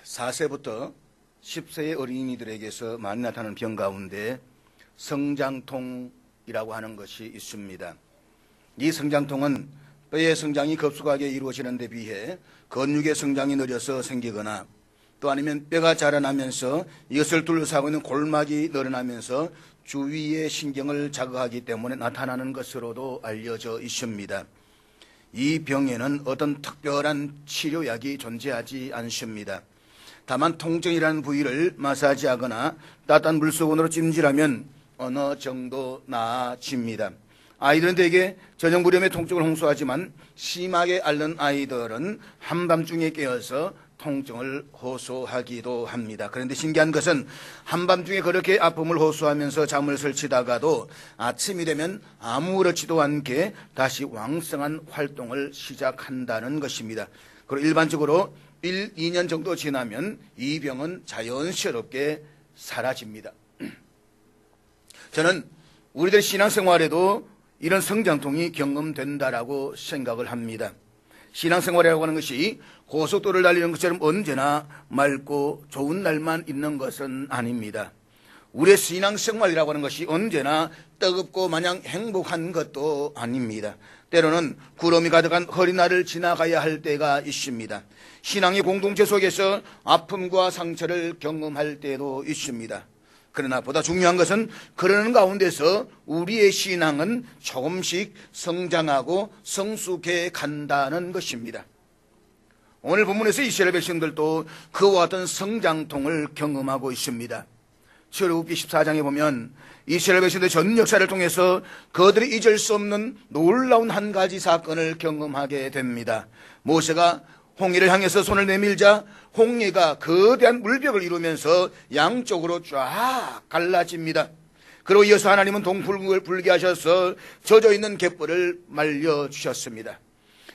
4세부터 10세의 어린이들에게서 많이 나타나는 병 가운데 성장통이라고 하는 것이 있습니다. 이 성장통은 뼈의 성장이 급속하게 이루어지는 데 비해 근육의 성장이 느려서 생기거나 또 아니면 뼈가 자라나면서 이것을 둘러싸고 있는 골막이 늘어나면서 주위의 신경을 자극하기 때문에 나타나는 것으로도 알려져 있습니다. 이 병에는 어떤 특별한 치료약이 존재하지 않습니다. 다만 통증이라는 부위를 마사지하거나 따뜻한 물수건으로 찜질하면 어느 정도 나아집니다. 아이들은 대개 저녁무렵에 통증을 호소하지만 심하게 앓는 아이들은 한밤중에 깨어서 통증을 호소하기도 합니다. 그런데 신기한 것은 한밤중에 그렇게 아픔을 호소하면서 잠을 설치다가도 아침이 되면 아무렇지도 않게 다시 왕성한 활동을 시작한다는 것입니다. 그리고 일반적으로 1, 2년 정도 지나면 이 병은 자연스럽게 사라집니다. 저는 우리들 신앙생활에도 이런 성장통이 경험된다라고 생각을 합니다. 신앙생활이라고 하는 것이 고속도로를 달리는 것처럼 언제나 맑고 좋은 날만 있는 것은 아닙니다. 우리의 신앙생활이라고 하는 것이 언제나 뜨겁고 마냥 행복한 것도 아닙니다. 때로는 구름이 가득한 흐린 날을 지나가야 할 때가 있습니다. 신앙의 공동체 속에서 아픔과 상처를 경험할 때도 있습니다. 그러나 보다 중요한 것은 그러는 가운데서 우리의 신앙은 조금씩 성장하고 성숙해 간다는 것입니다. 오늘 본문에서 이스라엘 백성들도 그와 같은 성장통을 경험하고 있습니다. 출애굽기 14장에 보면 이스라엘 백성들의 전 역사를 통해서 그들이 잊을 수 없는 놀라운 한 가지 사건을 경험하게 됩니다. 모세가 홍해를 향해서 손을 내밀자 홍해가 거대한 물벽을 이루면서 양쪽으로 쫙 갈라집니다. 그리고 이어서 하나님은 동풀을 불게 하셔서 젖어있는 갯벌을 말려주셨습니다.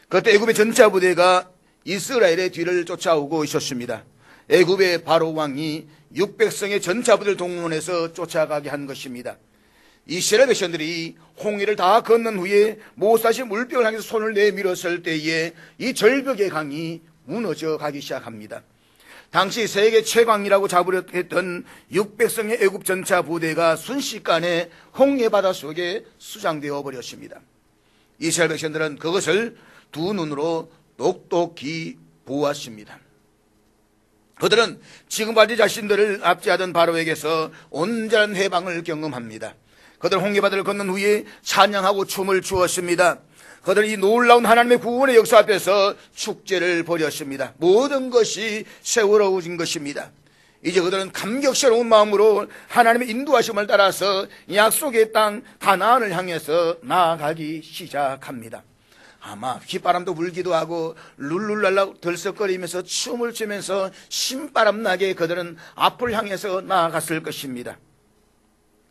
그때 애굽의 전차 부대가 이스라엘의 뒤를 쫓아오고 있었습니다. 애굽의 바로 왕이 600성의 전차 부대를 동원해서 쫓아가게 한 것입니다. 이스라엘 백성들이 홍해를 다 건넌 후에 모세가 물벽을 향해서 손을 내밀었을 때에 이 절벽의 강이 무너져 가기 시작합니다. 당시 세계 최강이라고 자부했던 600성의 애굽 전차 부대가 순식간에 홍해 바다 속에 수장되어 버렸습니다. 이스라엘 백성들은 그것을 두 눈으로 똑똑히 보았습니다. 그들은 지금까지 자신들을 압제하던 바로에게서 온전한 해방을 경험합니다. 그들은 홍해바다를 건넌 후에 찬양하고 춤을 추었습니다. 그들은 이 놀라운 하나님의 구원의 역사 앞에서 축제를 벌였습니다. 모든 것이 세월어진 것입니다. 이제 그들은 감격스러운 마음으로 하나님의 인도하심을 따라서 약속의 땅 가나안을 향해서 나아가기 시작합니다. 아마 휘바람도 불기도 하고 룰룰랄라 들썩거리면서 춤을 추면서 신바람나게 그들은 앞을 향해서 나아갔을 것입니다.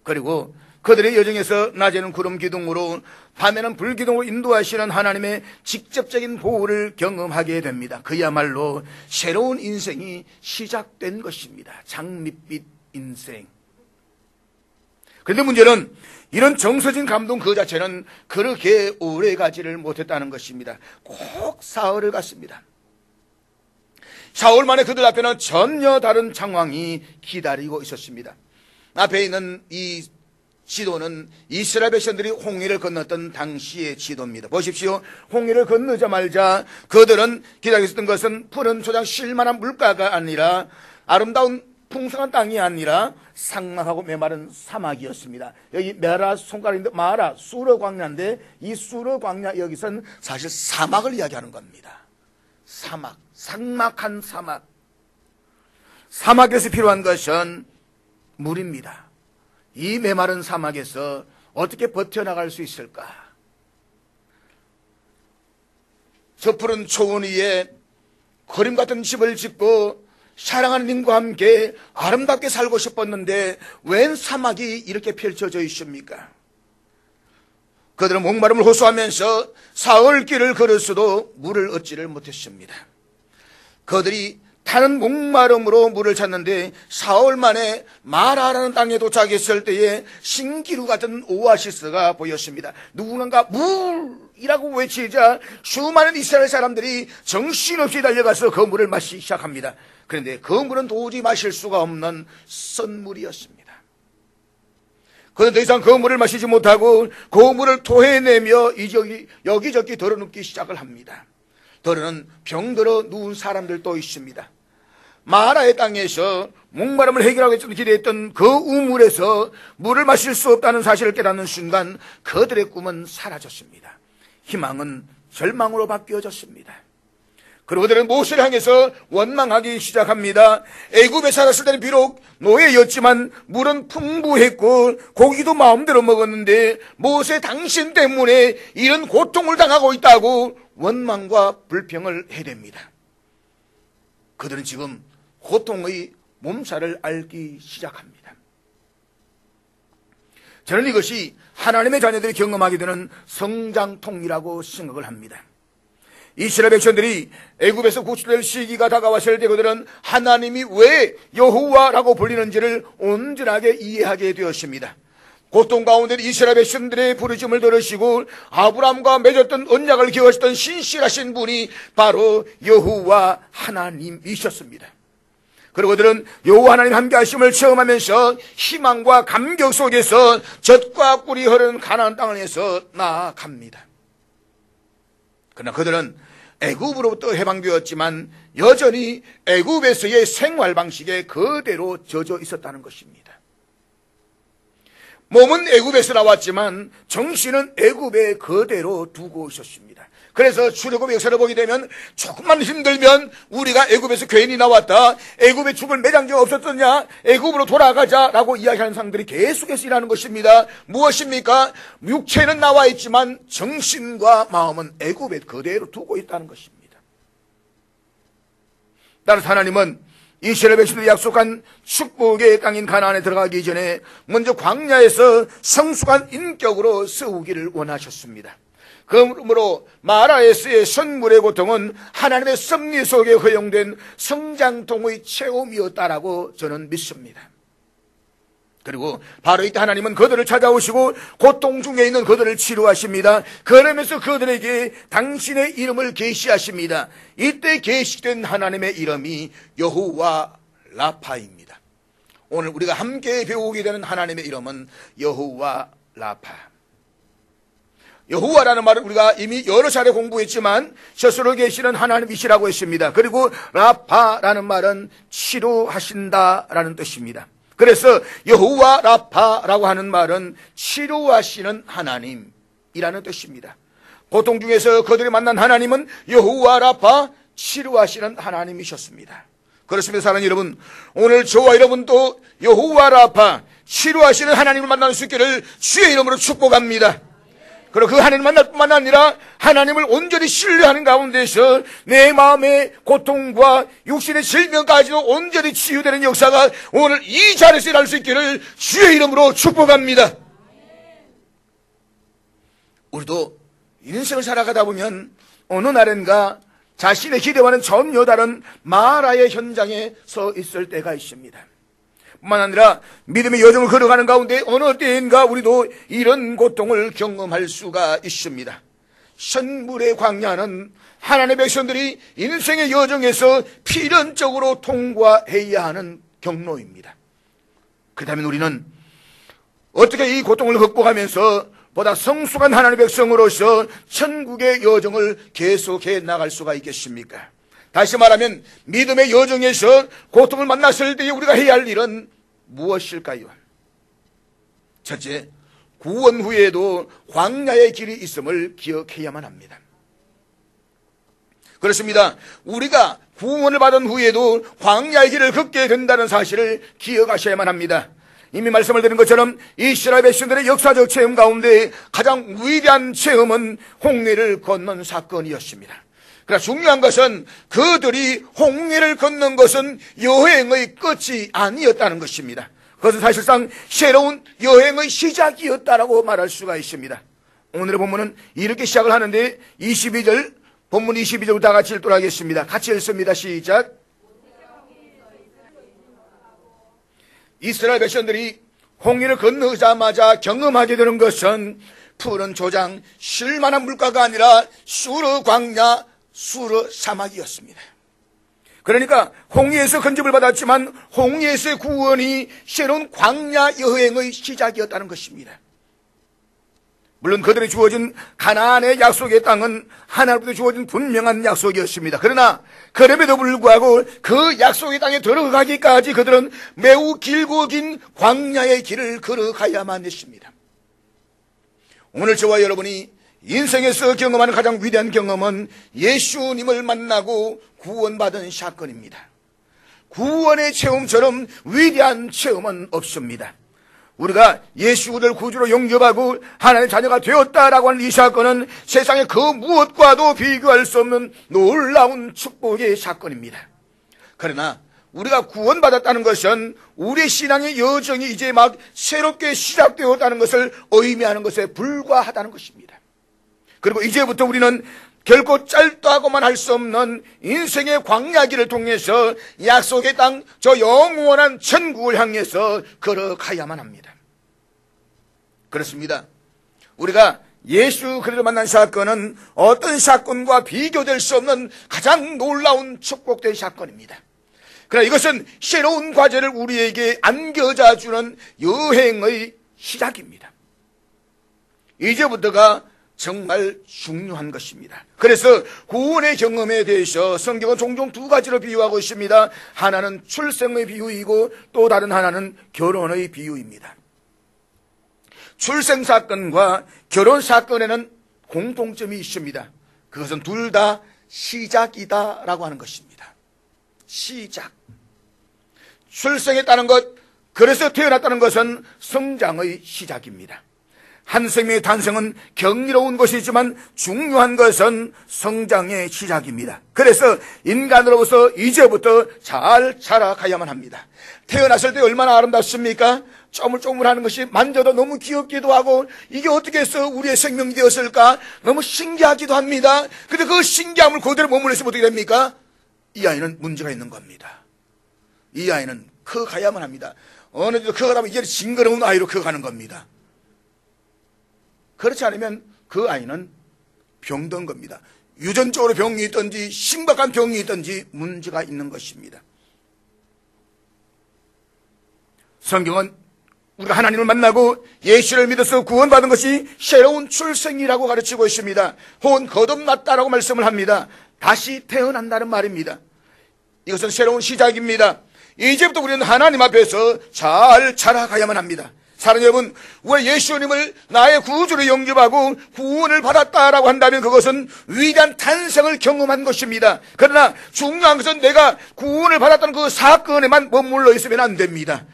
그리고 그들의 여정에서 낮에는 구름 기둥으로 밤에는 불 기둥으로 인도하시는 하나님의 직접적인 보호를 경험하게 됩니다. 그야말로 새로운 인생이 시작된 것입니다. 장밋빛 인생. 그런데 문제는 이런 정서진 감동 그 자체는 그렇게 오래 가지를 못했다는 것입니다. 꼭 사흘을 갔습니다. 사흘 만에 그들 앞에는 전혀 다른 상황이 기다리고 있었습니다. 앞에 있는 이 지도는 이스라엘 백성들이 홍해를 건넜던 당시의 지도입니다. 보십시오. 홍해를 건너자마자 그들은 기다리고 있었던 것은 푸른 초장 쉴만한 물가가 아니라 아름다운 풍성한 땅이 아니라 삭막하고 메마른 사막이었습니다. 여기 메라 손가락인데 마라 수르 광야인데 이 수르 광야 여기서는 사실 사막을 이야기하는 겁니다. 사막, 삭막한 사막. 사막에서 필요한 것은 물입니다. 이 메마른 사막에서 어떻게 버텨나갈 수 있을까? 저 푸른 초원 위에 그림 같은 집을 짓고 사랑하는 님과 함께 아름답게 살고 싶었는데 웬 사막이 이렇게 펼쳐져 있습니까? 그들은 목마름을 호소하면서 사흘 길을 걸었어도 물을 얻지를 못했습니다. 그들이 타는 목마름으로 물을 찾는데 사흘 만에 마라라는 땅에 도착했을 때에 신기루 같은 오아시스가 보였습니다. 누군가 물이라고 외치자 수많은 이스라엘 사람들이 정신없이 달려가서 그 물을 마시기 시작합니다. 그런데 그 물은 도저히 마실 수가 없는 쓴물이었습니다. 그는 더 이상 그 물을 마시지 못하고 그 물을 토해내며 여기저기 덜어눕기 시작을 합니다. 덜어는 병들어 누운 사람들도 있습니다. 마라의 땅에서 목마름을 해결하겠다고 기대했던 그 우물에서 물을 마실 수 없다는 사실을 깨닫는 순간 그들의 꿈은 사라졌습니다. 희망은 절망으로 바뀌어졌습니다. 그리고 그들은 모세를 향해서 원망하기 시작합니다. 애굽에 살았을 때는 비록 노예였지만 물은 풍부했고 고기도 마음대로 먹었는데 모세 당신 때문에 이런 고통을 당하고 있다고 원망과 불평을 해댑니다. 그들은 지금 고통의 몸살을 앓기 시작합니다. 저는 이것이 하나님의 자녀들이 경험하게 되는 성장통이라고 생각을 합니다. 이스라엘 백성들이 애굽에서 구출될 시기가 다가왔을 때 그들은 하나님이 왜 여호와라고 불리는지를 온전하게 이해하게 되었습니다. 고통 가운데 이스라엘 백성들의 부르심을 들으시고 아브라함과 맺었던 언약을 기억하셨던 신실하신 분이 바로 여호와 하나님이셨습니다. 그리고 그들은 여호와 하나님 함께 하심을 체험하면서 희망과 감격 속에서 젖과 꿀이 흐르는 가나안 땅을 해서 나아갑니다. 그러나 그들은 애굽으로부터 해방되었지만 여전히 애굽에서의 생활 방식에 그대로 젖어 있었다는 것입니다. 몸은 애굽에서 나왔지만 정신은 애굽에 그대로 두고 있었습니다. 그래서 출애굽의 역사를 보게 되면 조금만 힘들면 우리가 애굽에서 괜히 나왔다, 애굽에 죽을 매장지가 없었느냐, 애굽으로 돌아가자라고 이야기하는 사람들이 계속해서 일하는 것입니다. 무엇입니까? 육체는 나와 있지만 정신과 마음은 애굽에 그대로 두고 있다는 것입니다. 따라서 하나님은 이스라엘 백성들이 약속한 축복의 땅인 가나안에 들어가기 전에 먼저 광야에서 성숙한 인격으로 세우기를 원하셨습니다. 그러므로 마라에서의 선물의 고통은 하나님의 섭리 속에 허용된 성장통의 체험이었다라고 저는 믿습니다. 그리고 바로 이때 하나님은 그들을 찾아오시고 고통 중에 있는 그들을 치료하십니다. 그러면서 그들에게 당신의 이름을 계시하십니다. 이때 계시된 하나님의 이름이 여호와 라파입니다. 오늘 우리가 함께 배우게 되는 하나님의 이름은 여호와 라파. 여호와라는 말을 우리가 이미 여러 차례 공부했지만 스스로 계시는 하나님이시라고 했습니다. 그리고 라파라는 말은 치료하신다라는 뜻입니다. 그래서 여호와 라파라고 하는 말은 치료하시는 하나님이라는 뜻입니다. 고통 중에서 그들이 만난 하나님은 여호와 라파, 치료하시는 하나님이셨습니다. 그렇습니다. 사랑하는 여러분, 오늘 저와 여러분도 여호와 라파, 치료하시는 하나님을 만날 수 있기를 주의 이름으로 축복합니다. 그리고 그 하나님 만날 뿐만 아니라 하나님을 온전히 신뢰하는 가운데서 내 마음의 고통과 육신의 질병까지도 온전히 치유되는 역사가 오늘 이 자리에서 일어날 수 있기를 주의 이름으로 축복합니다. 우리도 인생을 살아가다 보면 어느 날인가 자신의 기대와는 전혀 다른 마라의 현장에 서 있을 때가 있습니다. 뿐만 아니라 믿음의 여정을 걸어가는 가운데 어느 때인가 우리도 이런 고통을 경험할 수가 있습니다. 선물의 광야는 하나님의 백성들이 인생의 여정에서 필연적으로 통과해야 하는 경로입니다. 그렇다면 우리는 어떻게 이 고통을 극복하면서 보다 성숙한 하나님의 백성으로서 천국의 여정을 계속해 나갈 수가 있겠습니까? 다시 말하면 믿음의 여정에서 고통을 만났을 때 우리가 해야 할 일은 무엇일까요? 첫째, 구원 후에도 광야의 길이 있음을 기억해야만 합니다. 그렇습니다. 우리가 구원을 받은 후에도 광야의 길을 걷게 된다는 사실을 기억하셔야만 합니다. 이미 말씀을 드린 것처럼 이스라엘 백성들의 역사적 체험 가운데 가장 위대한 체험은 홍해를 건넌 사건이었습니다. 그러나 중요한 것은 그들이 홍해를 건넌 것은 여행의 끝이 아니었다는 것입니다. 그것은 사실상 새로운 여행의 시작이었다라고 말할 수가 있습니다. 오늘의 본문은 이렇게 시작을 하는데 22절, 본문 22절부터 다 같이 읽도록 하겠습니다. 같이 읽습니다. 시작. 이스라엘 백성들이 홍해를 건너자마자 경험하게 되는 것은 푸른 조장, 쉴만한 물가가 아니라 수르 광야, 수르 사막이었습니다. 그러니까 홍해에서 건집을 받았지만 홍해에서의 구원이 새로운 광야 여행의 시작이었다는 것입니다. 물론 그들이 주어진 가나안의 약속의 땅은 하나님부터 주어진 분명한 약속이었습니다. 그러나 그럼에도 불구하고 그 약속의 땅에 들어가기까지 그들은 매우 길고 긴 광야의 길을 걸어가야만 했습니다. 오늘 저와 여러분이 인생에서 경험하는 가장 위대한 경험은 예수님을 만나고 구원받은 사건입니다. 구원의 체험처럼 위대한 체험은 없습니다. 우리가 예수를 구주로 영접하고 하나님의 자녀가 되었다라고 하는 이 사건은 세상의 그 무엇과도 비교할 수 없는 놀라운 축복의 사건입니다. 그러나 우리가 구원받았다는 것은 우리의 신앙의 여정이 이제 막 새롭게 시작되었다는 것을 의미하는 것에 불과하다는 것입니다. 그리고 이제부터 우리는 결코 짧다고만 할 수 없는 인생의 광야길을 통해서 약속의 땅, 저 영원한 천국을 향해서 걸어가야만 합니다. 그렇습니다. 우리가 예수 그리스도를 만난 사건은 어떤 사건과 비교될 수 없는 가장 놀라운 축복된 사건입니다. 그러나 이것은 새로운 과제를 우리에게 안겨자 주는 여행의 시작입니다. 이제부터가 정말 중요한 것입니다. 그래서 구원의 경험에 대해서 성경은 종종 두 가지로 비유하고 있습니다. 하나는 출생의 비유이고 또 다른 하나는 결혼의 비유입니다. 출생 사건과 결혼 사건에는 공통점이 있습니다. 그것은 둘 다 시작이다라고 하는 것입니다. 시작. 출생했다는 것, 그래서 태어났다는 것은 성장의 시작입니다. 한 생명의 탄생은 경이로운 것이지만 중요한 것은 성장의 시작입니다. 그래서 인간으로서 이제부터 잘 자라가야만 합니다. 태어났을 때 얼마나 아름답습니까? 쪼물쪼물하는 것이 만져도 너무 귀엽기도 하고 이게 어떻게 해서 우리의 생명이 되었을까? 너무 신기하기도 합니다. 근데 그 신기함을 그대로 머물렀으면 어떻게 됩니까? 이 아이는 문제가 있는 겁니다. 이 아이는 커가야만 합니다. 어느 정도 커가면 이제 징그러운 아이로 커가는 겁니다. 그렇지 않으면 그 아이는 병든 겁니다. 유전적으로 병이 있든지 심각한 병이 있든지 문제가 있는 것입니다. 성경은 우리가 하나님을 만나고 예수를 믿어서 구원받은 것이 새로운 출생이라고 가르치고 있습니다. 혹은 거듭났다라고 말씀을 합니다. 다시 태어난다는 말입니다. 이것은 새로운 시작입니다. 이제부터 우리는 하나님 앞에서 잘 자라가야만 합니다. 사랑하는 여러분, 우리 예수님을 나의 구주로 영접하고 구원을 받았다라고 한다면 그것은 위대한 탄생을 경험한 것입니다. 그러나 중요한 것은 내가 구원을 받았다는 그 사건에만 머물러 있으면 안 됩니다.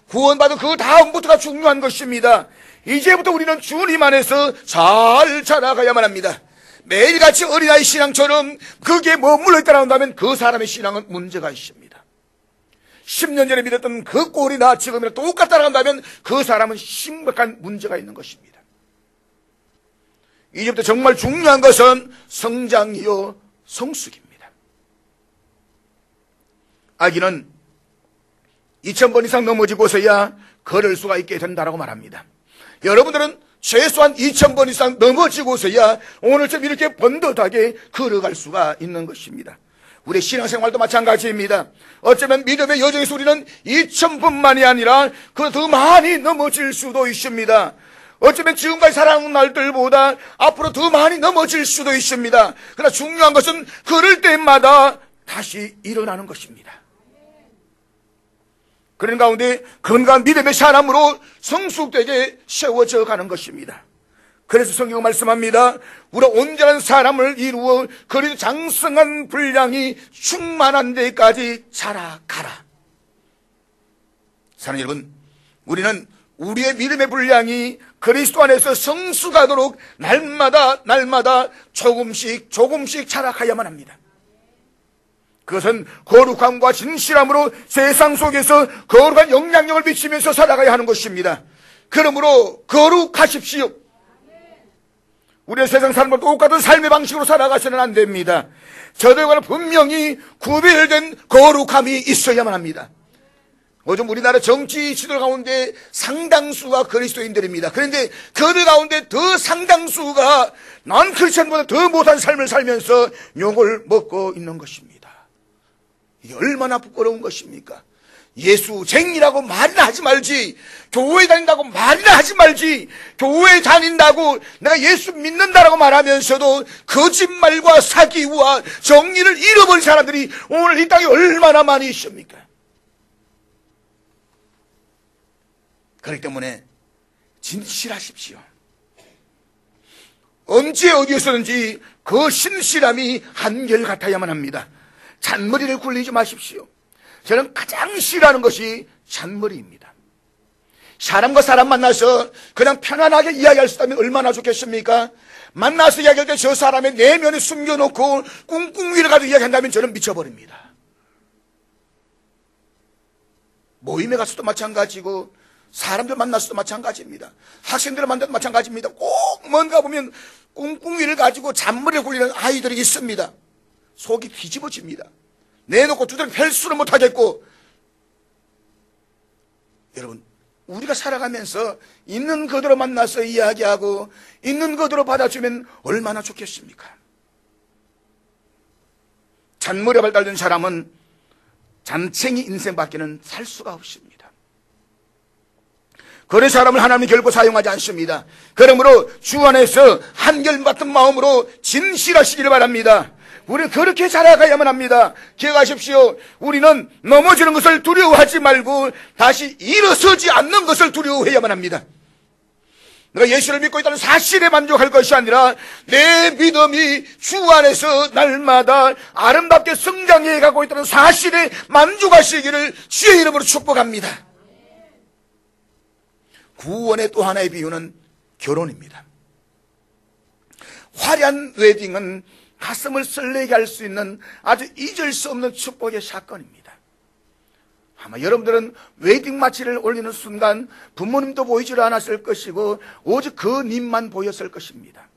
구원받은 그 다음부터가 중요한 것입니다. 이제부터 우리는 주님 안에서 잘 자라가야만 합니다. 매일같이 어린아이 신앙처럼 거기에 머물러 있다고 한다면 그 사람의 신앙은 문제가 있습니다. 10년 전에 믿었던 그 꼴이나 지금이나 똑같다고 한다면 그 사람은 심각한 문제가 있는 것입니다. 이제부터 정말 중요한 것은 성장이요 성숙입니다. 아기는 2000번 이상 넘어지고서야 걸을 수가 있게 된다고 말합니다. 여러분들은 최소한 2000번 이상 넘어지고서야 오늘처럼 이렇게 번듯하게 걸어갈 수가 있는 것입니다. 우리 신앙생활도 마찬가지입니다. 어쩌면 믿음의 여정에서 우리는 2000번만이 아니라 그 더 많이 넘어질 수도 있습니다. 어쩌면 지금까지 살아온 날들보다 앞으로 더 많이 넘어질 수도 있습니다. 그러나 중요한 것은 걸을 때마다 다시 일어나는 것입니다. 그런 가운데 건강한 믿음의 사람으로 성숙되게 세워져 가는 것입니다. 그래서 성경은 말씀합니다. 우리 온전한 사람을 이루어 그리스도 장성한 분량이 충만한 데까지 자라가라. 사랑하는 여러분, 우리는 우리의 믿음의 분량이 그리스도 안에서 성숙하도록 날마다 조금씩 자라가야만 합니다. 그것은 거룩함과 진실함으로 세상 속에서 거룩한 영향력을 미치면서 살아가야 하는 것입니다. 그러므로 거룩하십시오. 우리의 세상 사람과 똑같은 삶의 방식으로 살아가서는 안 됩니다. 저들과는 분명히 구별된 거룩함이 있어야만 합니다. 요즘 우리나라 정치 지도자 가운데 상당수가 그리스도인들입니다. 그런데 그들 가운데 더 상당수가 난 크리스천보다 더 못한 삶을 살면서 욕을 먹고 있는 것입니다. 이게 얼마나 부끄러운 것입니까? 예수쟁이라고 말이나 하지 말지, 교회 다닌다고 말이나 하지 말지, 교회 다닌다고 내가 예수 믿는다라고 말하면서도 거짓말과 사기와 정의를 잃어버린 사람들이 오늘 이 땅에 얼마나 많이 있습니까? 그렇기 때문에 진실하십시오. 언제 어디에서든지 그 신실함이 한결같아야만 합니다. 잔머리를 굴리지 마십시오. 저는 가장 싫어하는 것이 잔머리입니다. 사람과 사람 만나서 그냥 편안하게 이야기할 수 있다면 얼마나 좋겠습니까? 만나서 이야기할 때 저 사람의 내면에 숨겨놓고 꿍꿍이를 가지고 이야기한다면 저는 미쳐버립니다. 모임에 가서도 마찬가지고 사람들 만나서도 마찬가지입니다. 학생들을 만나도 마찬가지입니다. 꼭 뭔가 보면 꿍꿍이를 가지고 잔머리를 굴리는 아이들이 있습니다. 속이 뒤집어집니다. 내놓고 두드려 펼 수는 못하겠고. 여러분, 우리가 살아가면서 있는 그대로 만나서 이야기하고 있는 그대로 받아주면 얼마나 좋겠습니까? 잔머리에 발달된 사람은 잔챙이 인생밖에는 살 수가 없습니다. 그런 사람을 하나님이 결코 사용하지 않습니다. 그러므로 주 안에서 한결같은 마음으로 진실하시기를 바랍니다. 우리는 그렇게 살아가야만 합니다. 기억하십시오. 우리는 넘어지는 것을 두려워하지 말고 다시 일어서지 않는 것을 두려워해야만 합니다. 내가 예수를 믿고 있다는 사실에 만족할 것이 아니라 내 믿음이 주 안에서 날마다 아름답게 성장해 가고 있다는 사실에 만족하시기를 주의 이름으로 축복합니다. 구원의 또 하나의 비유는 결혼입니다. 화려한 웨딩은 가슴을 설레게 할 수 있는 아주 잊을 수 없는 축복의 사건입니다. 아마 여러분들은 웨딩 마치를 올리는 순간 부모님도 보이질 않았을 것이고 오직 그 님만 보였을 것입니다.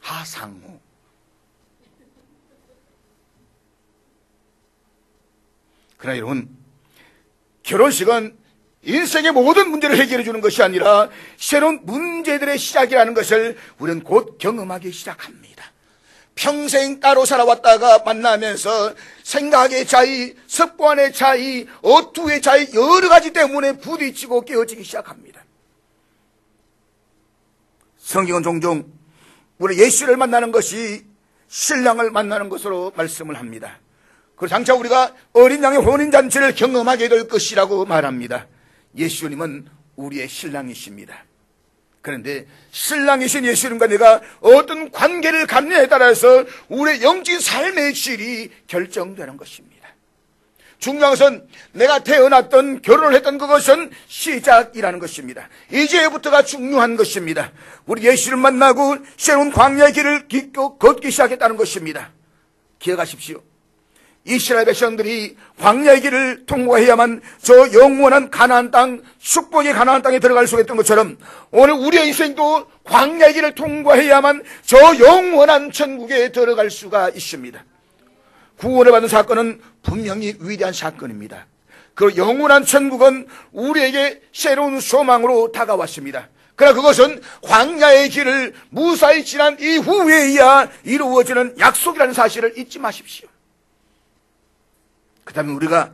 하상우. 그러나 여러분, 결혼식은 인생의 모든 문제를 해결해 주는 것이 아니라 새로운 문제들의 시작이라는 것을 우리는 곧 경험하기 시작합니다. 평생 따로 살아왔다가 만나면서 생각의 차이, 습관의 차이, 어투의 차이 여러 가지 때문에 부딪히고 깨어지기 시작합니다. 성경은 종종 우리 예수를 만나는 것이 신랑을 만나는 것으로 말씀을 합니다. 그리고 장차 우리가 어린 양의 혼인잔치를 경험하게 될 것이라고 말합니다. 예수님은 우리의 신랑이십니다. 그런데 신랑이신 예수님과 내가 어떤 관계를 갖느냐에 따라서 우리의 영적인 삶의 질이 결정되는 것입니다. 중요한 것은 내가 태어났던 결혼을 했던 그것은 시작이라는 것입니다. 이제부터가 중요한 것입니다. 우리 예수를 만나고 새로운 광야의 길을 걷기 시작했다는 것입니다. 기억하십시오. 이스라엘 백성들이 광야의 길을 통과해야만 저 영원한 가나안 땅, 축복의 가나안 땅에 들어갈 수 있던 것처럼 오늘 우리의 인생도 광야의 길을 통과해야만 저 영원한 천국에 들어갈 수가 있습니다. 구원을 받은 사건은 분명히 위대한 사건입니다. 그 영원한 천국은 우리에게 새로운 소망으로 다가왔습니다. 그러나 그것은 광야의 길을 무사히 지난 이후에야 이루어지는 약속이라는 사실을 잊지 마십시오. 그 다음에 우리가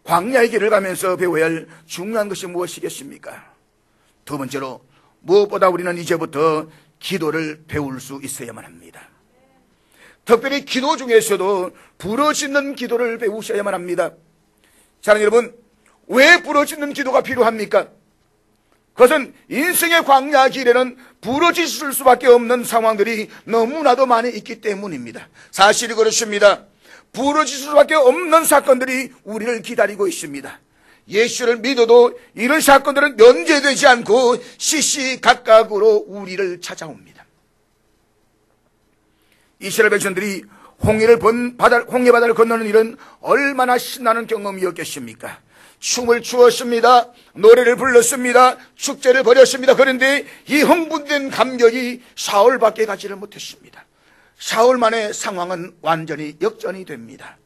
광야의 길을 가면서 배워야 할 중요한 것이 무엇이겠습니까? 두 번째로 무엇보다 우리는 이제부터 기도를 배울 수 있어야만 합니다. 특별히 기도 중에서도 부르짖는 기도를 배우셔야만 합니다. 자, 여러분, 왜 부르짖는 기도가 필요합니까? 그것은 인생의 광야 길에는 부르짖을 수밖에 없는 상황들이 너무나도 많이 있기 때문입니다. 사실이 그렇습니다. 부르짖을 수밖에 없는 사건들이 우리를 기다리고 있습니다. 예수를 믿어도 이런 사건들은 면제되지 않고 시시각각으로 우리를 찾아옵니다. 이스라엘 백성들이 홍해 바다를 건너는 일은 얼마나 신나는 경험이었겠습니까? 춤을 추었습니다. 노래를 불렀습니다. 축제를 벌였습니다. 그런데 이 흥분된 감격이 사흘밖에 가지를 못했습니다. 사흘 만에 상황은 완전히 역전이 됩니다.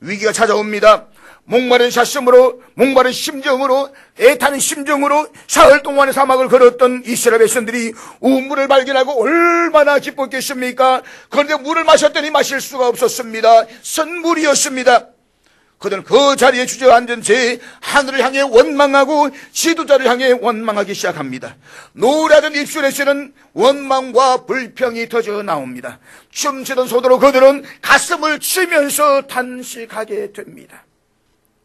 위기가 찾아옵니다. 목마른 샷심으로, 목마른 심정으로, 애타는 심정으로 사흘 동안의 사막을 걸었던 이스라엘 백성들이 우물을 발견하고 얼마나 기뻤겠습니까? 그런데 물을 마셨더니 마실 수가 없었습니다. 선물이었습니다. 그들은 그 자리에 주저앉은 채 하늘을 향해 원망하고 지도자를 향해 원망하기 시작합니다. 노래하던 입술에서는 원망과 불평이 터져 나옵니다. 춤추던 소도로 그들은 가슴을 치면서 탄식하게 됩니다.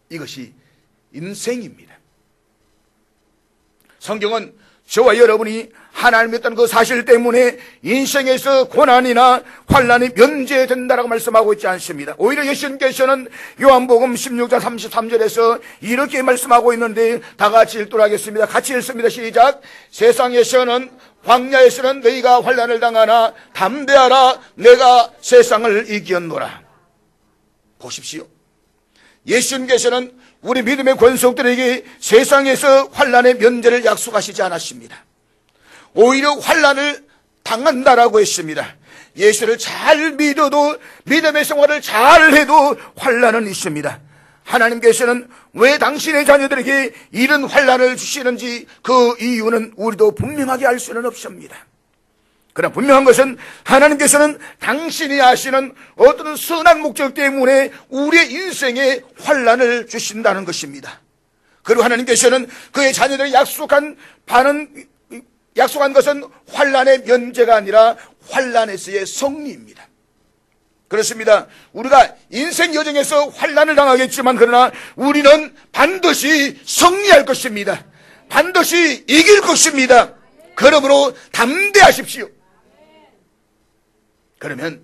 이것이 인생입니다. 성경은 저와 여러분이 하나님을 믿다는 그 사실 때문에 인생에서 고난이나 환난이 면제된다라고 말씀하고 있지 않습니다. 오히려 예수님께서는 요한복음 16장 33절에서 이렇게 말씀하고 있는데 다 같이 읽도록 하겠습니다. 같이 읽습니다. 시작. 세상에서는 광야에서는 너희가 환난을 당하나 담대하라 내가 세상을 이겼노라. 보십시오. 예수님께서는 우리 믿음의 권속들에게 세상에서 환난의 면제를 약속하시지 않았습니다. 오히려 환난을 당한다라고 했습니다. 예수를 잘 믿어도 믿음의 생활을 잘 해도 환난은 있습니다. 하나님께서는 왜 당신의 자녀들에게 이런 환난을 주시는지 그 이유는 우리도 분명하게 알 수는 없습니다. 그러나 분명한 것은 하나님께서는 당신이 아시는 어떤 선한 목적 때문에 우리의 인생에 환난을 주신다는 것입니다. 그리고 하나님께서는 그의 자녀들이 약속한 것은 환난의 면제가 아니라 환난에서의 승리입니다. 그렇습니다. 우리가 인생 여정에서 환난을 당하겠지만 그러나 우리는 반드시 승리할 것입니다. 반드시 이길 것입니다. 그러므로 담대하십시오. 그러면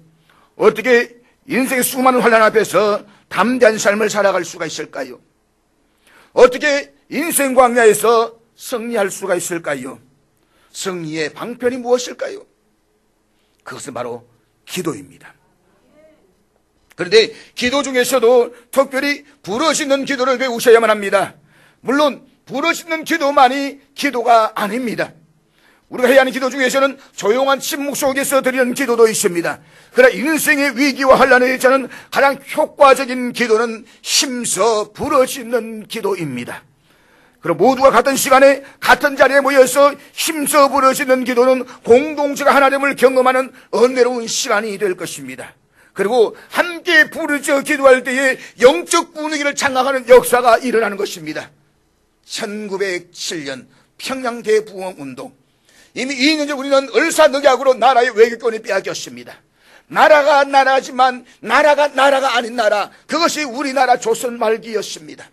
어떻게 인생의 수많은 환난 앞에서 담대한 삶을 살아갈 수가 있을까요? 어떻게 인생 광야에서 승리할 수가 있을까요? 승리의 방편이 무엇일까요? 그것은 바로 기도입니다. 그런데 기도 중에서도 특별히 부르짖는 기도를 배우셔야만 합니다. 물론 부르짖는 기도만이 기도가 아닙니다. 우리가 해야 하는 기도 중에서는 조용한 침묵 속에서 드리는 기도도 있습니다. 그러나 인생의 위기와 환난에 저는 가장 효과적인 기도는 힘써 부르짖는 기도입니다. 그럼 모두가 같은 시간에 같은 자리에 모여서 힘써 부르짖는 기도는 공동체가 하나님을 경험하는 은혜로운 시간이 될 것입니다. 그리고 함께 부르짖어 기도할 때에 영적 분위기를 장악하는 역사가 일어나는 것입니다. 1907년 평양 대부흥운동, 이미 2년 전 우리는 을사늑약으로 나라의 외교권이 빼앗겼습니다. 나라가 나라지만 나라가 아닌 나라, 그것이 우리나라 조선 말기였습니다.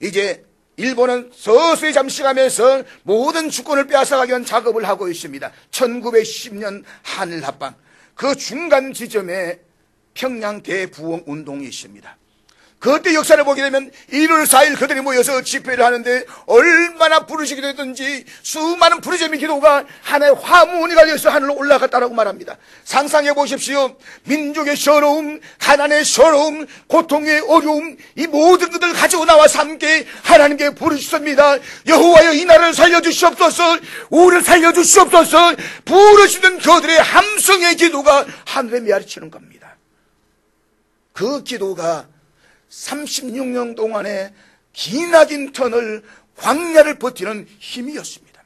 이제 일본은 서서히 잠식하면서 모든 주권을 빼앗아가기 위한 작업을 하고 있습니다. 1910년 한일합방, 그 중간 지점에 평양 대부흥운동이 있습니다. 그때 역사를 보게 되면 1월 4일 그들이 모여서 집회를 하는데 얼마나 부르짖게 되든지 수많은 부르짖는 기도가 하나의 화문이가 되어서 하늘로 올라갔다라고 말합니다. 상상해 보십시오. 민족의 서러움, 가난의 서러움, 고통의 어려움, 이 모든 것들을 가지고 나와서 함께 하나님께 부르짖습니다. 여호와여 이 나라를 살려주시옵소서, 우리를 살려주시옵소서. 부르짖는 그들의 함성의 기도가 하늘에 메아리치는 겁니다. 그 기도가 36년 동안의 기나긴 터널 광야를 버티는 힘이었습니다.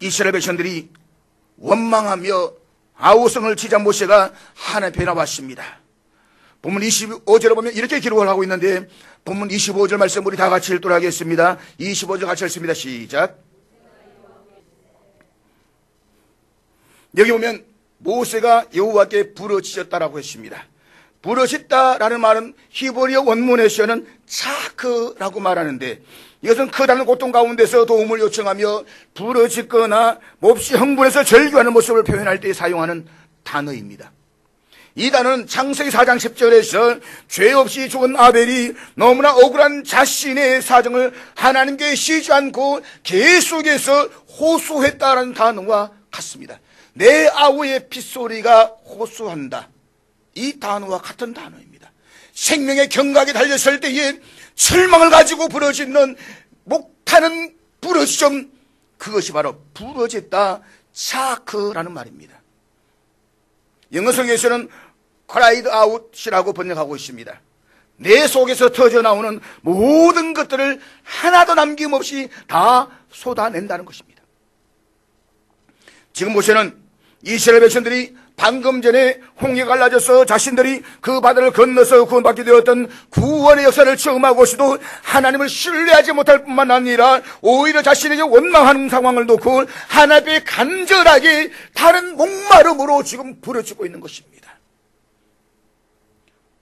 이스라엘 백성들이 원망하며 아우성을 치자 모세가 하나님 앞에 나왔습니다. 본문 25절에 보면 이렇게 기록을 하고 있는데, 본문 25절 말씀 우리 다 같이 읽도록 하겠습니다. 25절 같이 읽습니다. 시작. 여기 보면 모세가 여호와께 부르짖었다라고 했습니다. 부르짖다라는 말은 히브리어 원문에서는 차크라고 말하는데, 이것은 크다는 고통 가운데서 도움을 요청하며 부르짖거나 몹시 흥분해서 절규하는 모습을 표현할 때 사용하는 단어입니다. 이 단어는 창세기 4장 10절에서 죄 없이 죽은 아벨이 너무나 억울한 자신의 사정을 하나님께 쉬지 않고 계속해서 호소했다라는 단어와 같습니다. 내 아우의 핏소리가 호소한다, 이 단어와 같은 단어입니다. 생명의 경각이 달렸을 때에 절망을 가지고 부르짖는 목타는 부르짖음, 그것이 바로 부르짖다 차크라는 말입니다. 영어 성경에서는 cried out이라고 번역하고 있습니다. 내 속에서 터져 나오는 모든 것들을 하나도 남김없이 다 쏟아낸다는 것입니다. 지금 모세는 이스라엘 백성들이 방금 전에 홍해가 갈라져서 자신들이 그 바다를 건너서 구원받게 되었던 구원의 역사를 체험하고서도 하나님을 신뢰하지 못할 뿐만 아니라 오히려 자신에게 원망하는 상황을 놓고 하나님 앞에 간절하게 다른 목마름으로 지금 부르짖고 있는 것입니다.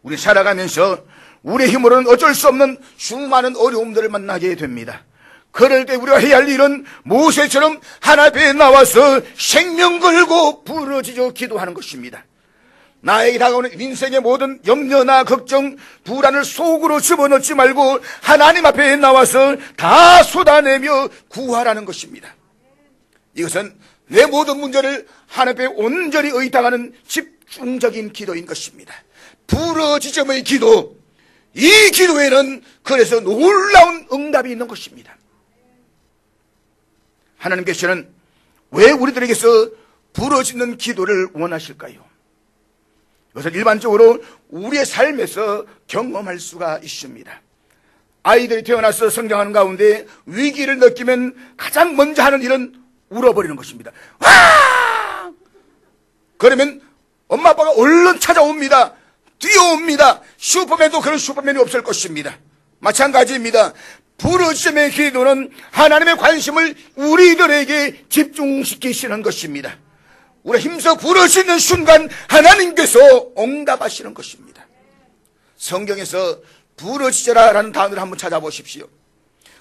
우리 살아가면서 우리의 힘으로는 어쩔 수 없는 수많은 어려움들을 만나게 됩니다. 그럴 때 우리가 해야 할 일은 모세처럼 하나님 앞에 나와서 생명 걸고 부르짖어 기도하는 것입니다. 나에게 다가오는 인생의 모든 염려나 걱정, 불안을 속으로 집어넣지 말고 하나님 앞에 나와서 다 쏟아내며 구하라는 것입니다. 이것은 내 모든 문제를 하나님 앞에 온전히 의탁하는 집중적인 기도인 것입니다. 부르짖음의 기도, 이 기도에는 그래서 놀라운 응답이 있는 것입니다. 하나님께서는 왜 우리들에게서 부르짖는 기도를 원하실까요? 이것을 일반적으로 우리의 삶에서 경험할 수가 있습니다. 아이들이 태어나서 성장하는 가운데 위기를 느끼면 가장 먼저 하는 일은 울어버리는 것입니다. 와! 그러면 엄마 아빠가 얼른 찾아옵니다. 뛰어옵니다. 슈퍼맨도 그런 슈퍼맨이 없을 것입니다. 마찬가지입니다. 부르짖음의 기도는 하나님의 관심을 우리들에게 집중시키시는 것입니다. 우리가 힘써 부르짖는 순간 하나님께서 응답하시는 것입니다. 성경에서 부르짖어라라는 단어를 한번 찾아보십시오.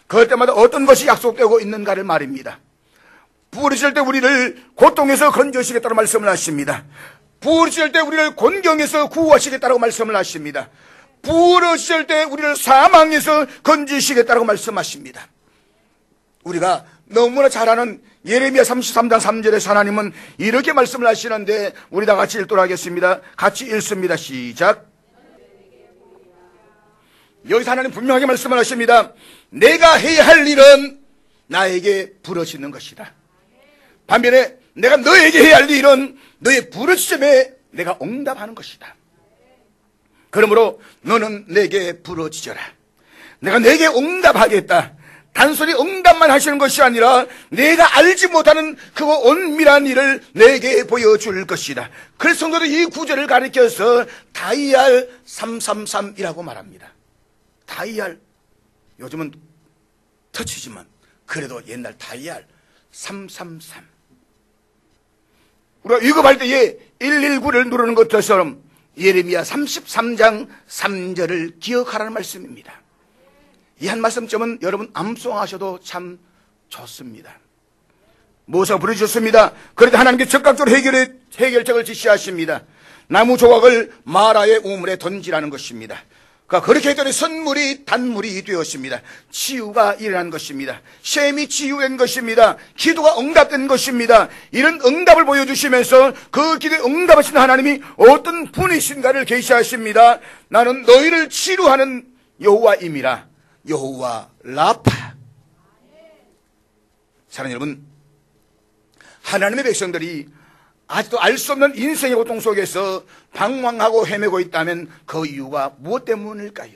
그럴 때마다 어떤 것이 약속되고 있는가를 말입니다. 부르짖을 때 우리를 고통에서 건져주시겠다고 말씀을 하십니다. 부르짖을 때 우리를 곤경에서 구하시겠다고 말씀을 하십니다. 부르짖을 때 우리를 사망에서 건지시겠다고 말씀하십니다. 우리가 너무나 잘 아는 예레미야 33장 3절에서 하나님은 이렇게 말씀을 하시는데 우리 다 같이 읽도록 하겠습니다. 같이 읽습니다. 시작. 여기서 하나님 분명하게 말씀을 하십니다. 내가 해야 할 일은 나에게 부르짖는 것이다. 반면에 내가 너에게 해야 할 일은 너의 부르짖음에 내가 응답하는 것이다. 그러므로 너는 내게 부르짖어라. 내가 내게 응답하겠다. 단순히 응답만 하시는 것이 아니라 내가 알지 못하는 그 은밀한 일을 내게 보여줄 것이다. 그래서 성도도 이 구절을 가리켜서 다이알 333이라고 말합니다. 다이알, 요즘은 터치지만 그래도 옛날 다이알 333. 우리가 위급할 때에 119를 누르는 것처럼 예레미야 33장 3절을 기억하라는 말씀입니다. 이 한 말씀점은 여러분 암송하셔도 참 좋습니다. 모세가 부르셨습니다. 그래도 하나님께 적극적으로 해결책을 지시하십니다. 나무 조각을 마라의 우물에 던지라는 것입니다. 그렇게 했더니 선물이 단물이 되었습니다. 치유가 일어난 것입니다. 셈이 치유된 것입니다. 기도가 응답된 것입니다. 이런 응답을 보여주시면서 그 기도에 응답하신 하나님이 어떤 분이신가를 계시하십니다. 나는 너희를 치료하는 여호와임이라. 여호와 라파. 사랑하는 여러분, 하나님의 백성들이 아직도 알 수 없는 인생의 고통 속에서 방황하고 헤매고 있다면 그 이유가 무엇 때문일까요?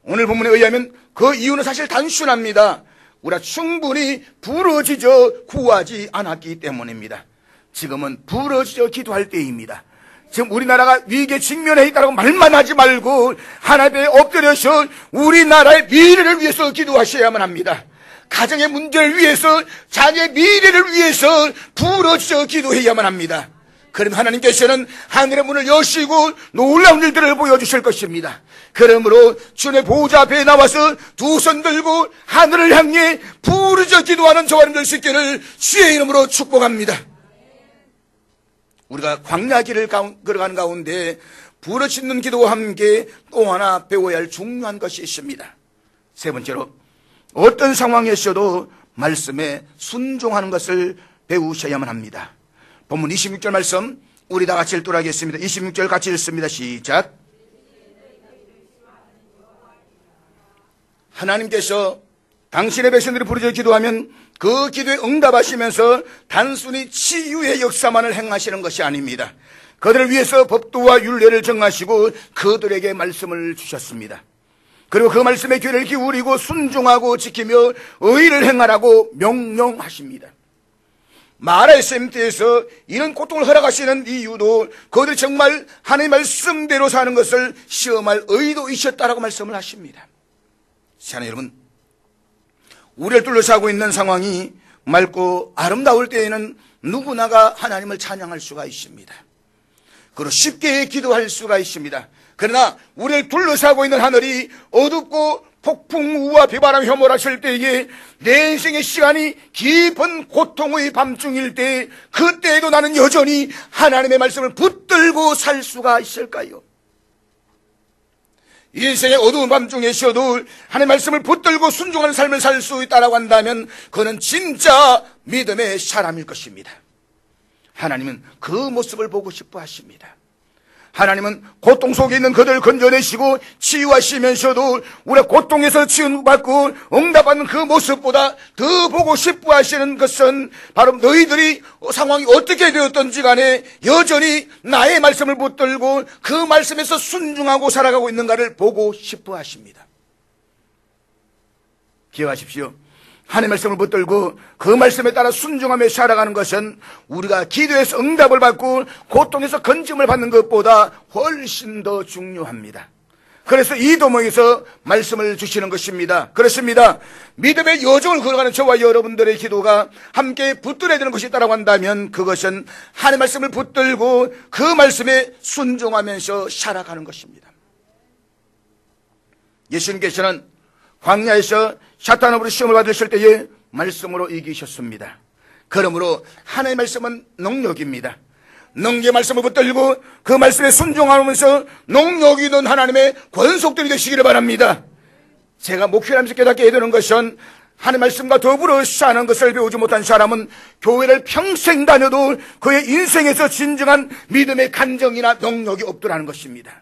오늘 본문에 의하면 그 이유는 사실 단순합니다. 우리가 충분히 부르짖어 구하지 않았기 때문입니다. 지금은 부르짖어 기도할 때입니다. 지금 우리나라가 위기에 직면해 있다고 말만 하지 말고 하나님 앞에 엎드려서 우리나라의 미래를 위해서 기도하셔야만 합니다. 가정의 문제를 위해서, 자녀의 미래를 위해서 부르짖어 기도해야만 합니다. 그럼 하나님께서는 하늘의 문을 여시고 놀라운 일들을 보여주실 것입니다. 그러므로 주님의 보좌 앞에 나와서 두 손 들고 하늘을 향해 부르짖어 기도하는 저와 여러분들 수 있기를 주의 이름으로 축복합니다. 우리가 광야길을 걸어가는 가운데 부르짖는 기도와 함께 또 하나 배워야 할 중요한 것이 있습니다. 세 번째로, 어떤 상황에서도 말씀에 순종하는 것을 배우셔야만 합니다. 본문 26절 말씀 우리 다 같이 읽도록 하겠습니다. 26절 같이 읽습니다. 시작. 하나님께서 당신의 백성들이 부르짖어 기도하면 그 기도에 응답하시면서 단순히 치유의 역사만을 행하시는 것이 아닙니다. 그들을 위해서 법도와 율례를 정하시고 그들에게 말씀을 주셨습니다. 그리고 그 말씀에 귀를 기울이고 순종하고 지키며 의를 행하라고 명령하십니다. 마라의 셈때에서 이런 고통을 허락하시는 이유도 그들이 정말 하나님의 말씀대로 사는 것을 시험할 의도이셨다라고 말씀을 하십니다. 사랑하는 여러분, 우리를 둘러싸고 있는 상황이 맑고 아름다울 때에는 누구나가 하나님을 찬양할 수가 있습니다. 그리고 쉽게 기도할 수가 있습니다. 그러나 우리를 둘러싸고 있는 하늘이 어둡고 폭풍우와 비바람이 혐오하실 때에 내 인생의 시간이 깊은 고통의 밤중일 때 그때에도 나는 여전히 하나님의 말씀을 붙들고 살 수가 있을까요? 인생의 어두운 밤중에 쉬어도 하나님의 말씀을 붙들고 순종하는 삶을 살 수 있다고 한다면 그는 진짜 믿음의 사람일 것입니다. 하나님은 그 모습을 보고 싶어 하십니다. 하나님은 고통 속에 있는 그들을 건져내시고 치유하시면서도 우리가 고통에서 치유받고 응답받는 그 모습보다 더 보고 싶어 하시는 것은 바로 너희들이 상황이 어떻게 되었던지 간에 여전히 나의 말씀을 붙들고 그 말씀에서 순종하고 살아가고 있는가를 보고 싶어 하십니다. 기억하십시오. 하나님의 말씀을 붙들고 그 말씀에 따라 순종하며 살아가는 것은 우리가 기도에서 응답을 받고 고통에서 건짐을 받는 것보다 훨씬 더 중요합니다. 그래서 이 도목에서 말씀을 주시는 것입니다. 그렇습니다. 믿음의 여정을 걸어가는 저와 여러분들의 기도가 함께 붙들어야 되는 것이 있다고 한다면 그것은 하나님의 말씀을 붙들고 그 말씀에 순종하면서 살아가는 것입니다. 예수님께서는 광야에서 사탄으로 시험을 받으실 때에 말씀으로 이기셨습니다. 그러므로 하나님의 말씀은 능력입니다. 능력의 말씀을 붙들고 그 말씀에 순종하면서 능력 있는 하나님의 권속들이 되시기를 바랍니다. 제가 목회하면서 깨닫게 되는 것은 하나님의 말씀과 더불어 사는 것을 배우지 못한 사람은 교회를 평생 다녀도 그의 인생에서 진정한 믿음의 간정이나 능력이 없더라는 것입니다.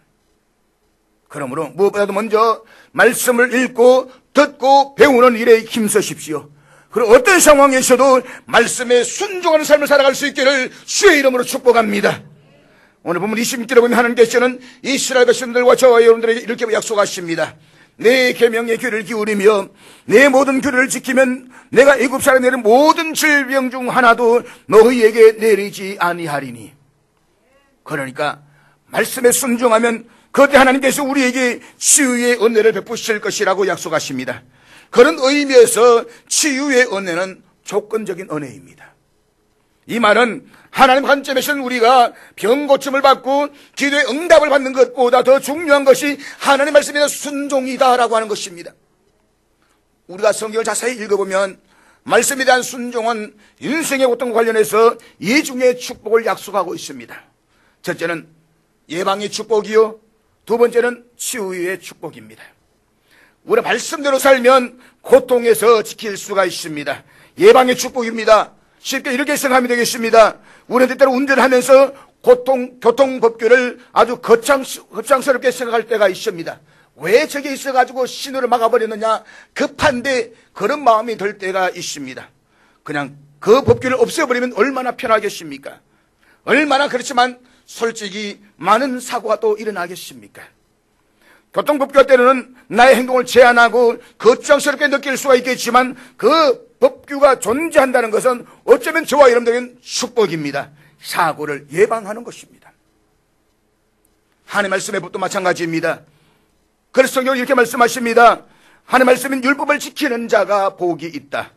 그러므로 무엇보다도 먼저 말씀을 읽고 듣고 배우는 일에 힘쓰십시오. 그리고 어떤 상황에서도 말씀에 순종하는 삶을 살아갈 수 있기를 주의 이름으로 축복합니다. 오늘 본문 26절에 보면 하나님께서는 이스라엘 백성들과 저와 여러분들에게 이렇게 약속하십니다. 내 계명에 귀를 기울이며 내 모든 규례를 지키면 내가 애굽 사람에 내린 모든 질병 중 하나도 너희에게 내리지 아니하리니. 그러니까 말씀에 순종하면 그때 하나님께서 우리에게 치유의 은혜를 베푸실 것이라고 약속하십니다. 그런 의미에서 치유의 은혜는 조건적인 은혜입니다. 이 말은 하나님 관점에서는 우리가 병 고침을 받고 기도의 응답을 받는 것보다 더 중요한 것이 하나님 말씀에 대한 순종이다라고 하는 것입니다. 우리가 성경을 자세히 읽어보면 말씀에 대한 순종은 인생의 고통과 관련해서 이중의 축복을 약속하고 있습니다. 첫째는 예방의 축복이요, 두 번째는 치유의 축복입니다. 우리 말씀대로 살면 고통에서 지킬 수가 있습니다. 예방의 축복입니다. 쉽게 이렇게 생각하면 되겠습니다. 우리는 때때로 운전하면서 교통법규를 아주 거창스럽게 생각할 때가 있습니다. 왜 저게 있어가지고 신호를 막아버렸느냐, 급한데 그런 마음이 들 때가 있습니다. 그냥 그 법규를 없애버리면 얼마나 편하겠습니까? 얼마나 그렇지만 솔직히 많은 사고가 또 일어나겠습니까? 교통법규 때는 나의 행동을 제한하고 거창스럽게 느낄 수가 있겠지만 그 법규가 존재한다는 것은 어쩌면 저와 여러분들에게는 축복입니다. 사고를 예방하는 것입니다. 하나님의 말씀의 법도 마찬가지입니다. 그래서 성경은 이렇게 말씀하십니다. 하나님의 말씀은 율법을 지키는 자가 복이 있다.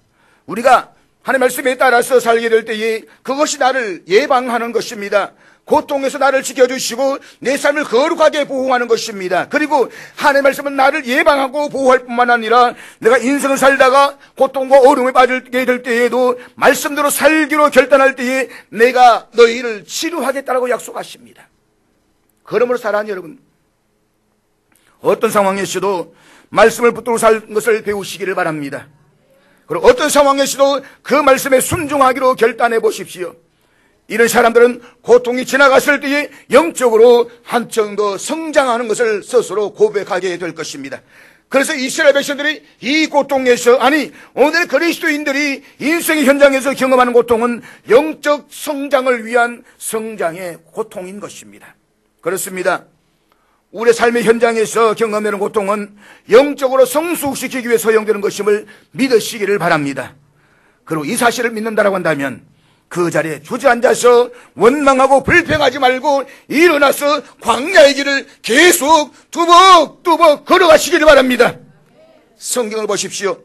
우리가 하나님의 말씀에 따라서 살게 될 때에 그것이 나를 예방하는 것입니다. 고통에서 나를 지켜주시고 내 삶을 거룩하게 보호하는 것입니다. 그리고 하나님의 말씀은 나를 예방하고 보호할 뿐만 아니라 내가 인생을 살다가 고통과 어려움에 빠지게 될 때에도 말씀대로 살기로 결단할 때에 내가 너희를 치료하겠다라고 약속하십니다. 그러므로 사랑하는 여러분, 어떤 상황에서도 말씀을 붙들고 사는 것을 배우시기를 바랍니다. 그리고 어떤 상황에서도 그 말씀에 순종하기로 결단해 보십시오. 이런 사람들은 고통이 지나갔을 때에 영적으로 한층 더 성장하는 것을 스스로 고백하게 될 것입니다. 그래서 이스라엘 백성들이 이 고통에서, 아니 오늘 그리스도인들이 인생의 현장에서 경험하는 고통은 영적 성장을 위한 성장의 고통인 것입니다. 그렇습니다. 우리의 삶의 현장에서 경험하는 고통은 영적으로 성숙시키기 위해 사용되는 것임을 믿으시기를 바랍니다. 그리고 이 사실을 믿는다라고 한다면 그 자리에 주저앉아서 원망하고 불평하지 말고 일어나서 광야의 길을 계속 뚜벅뚜벅 걸어가시기를 바랍니다. 성경을 보십시오.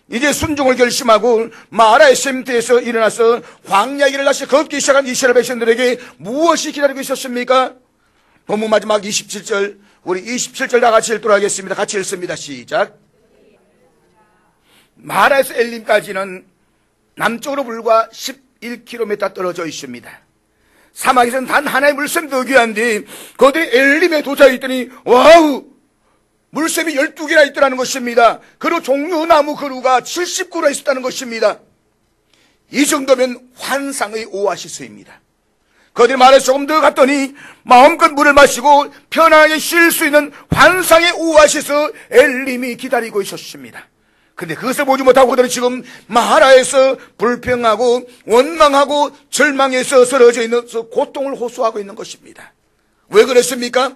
이제 순종을 결심하고 마라의 샘터에서 일어나서 광야의 길을 다시 걷기 시작한 이스라엘 백성들에게 무엇이 기다리고 있었습니까? 본문 마지막 27절, 우리 27절 다 같이 읽도록 하겠습니다. 같이 읽습니다. 시작. 마라에서 엘림까지는 남쪽으로 불과 11km 떨어져 있습니다. 사막에서는 단 하나의 물샘도 귀한데 거기에 엘림에 도착했더니 와우! 물샘이 12개나 있더라는 것입니다. 그리고 종려나무 그루가 70그루나 있었다는 것입니다. 이 정도면 환상의 오아시스입니다. 거기에 말해서 조금 더 갔더니 마음껏 물을 마시고 편하게 쉴 수 있는 환상의 오아시스 엘림이 기다리고 있었습니다. 근데 그것을 보지 못하고 그들은 지금 마라에서 불평하고 원망하고 절망해서 쓰러져 있는 고통을 호소하고 있는 것입니다. 왜 그랬습니까?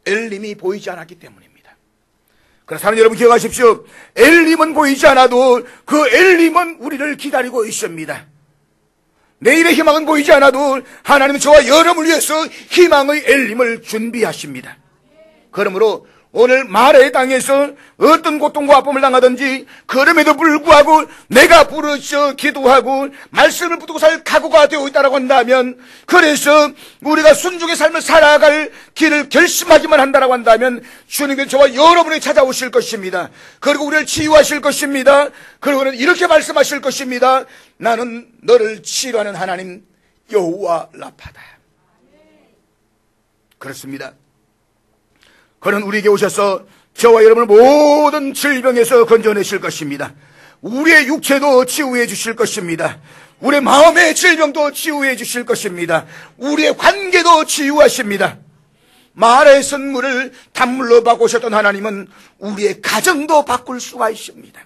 엘림이 보이지 않았기 때문입니다. 그래서 사랑하는 여러분 기억하십시오. 엘림은 보이지 않아도 그 엘림은 우리를 기다리고 있습니다. 내일의 희망은 보이지 않아도 하나님은 저와 여러분을 위해서 희망의 엘림을 준비하십니다. 그러므로 오늘 마라의 땅에서 어떤 고통과 아픔을 당하든지 그럼에도 불구하고 내가 부르짖어 기도하고 말씀을 붙들고 살 각오가 되어 있다고 한다면, 그래서 우리가 순종의 삶을 살아갈 길을 결심하기만 한다고 한다면 주님께서 저와 여러분에게 찾아오실 것입니다. 그리고 우리를 치유하실 것입니다. 그리고는 이렇게 말씀하실 것입니다. 나는 너를 치유하는 하나님 여호와 라파다. 그렇습니다. 그는 우리에게 오셔서 저와 여러분을 모든 질병에서 건져내실 것입니다. 우리의 육체도 치유해 주실 것입니다. 우리의 마음의 질병도 치유해 주실 것입니다. 우리의 관계도 치유하십니다. 마라의 선물을 단물로 바꾸셨던 하나님은 우리의 가정도 바꿀 수가 있습니다.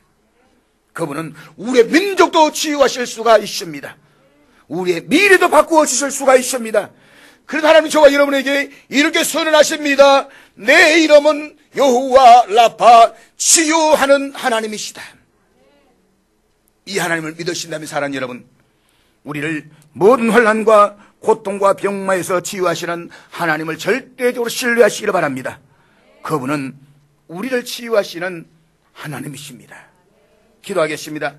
그분은 우리의 민족도 치유하실 수가 있습니다. 우리의 미래도 바꾸어 주실 수가 있습니다. 그래서 하나님 저와 여러분에게 이렇게 선언하십니다. 내 이름은 여호와 라파, 치유하는 하나님이시다. 이 하나님을 믿으신다면 사랑하는 여러분, 우리를 모든 환난과 고통과 병마에서 치유하시는 하나님을 절대적으로 신뢰하시기를 바랍니다. 그분은 우리를 치유하시는 하나님이십니다. 기도하겠습니다.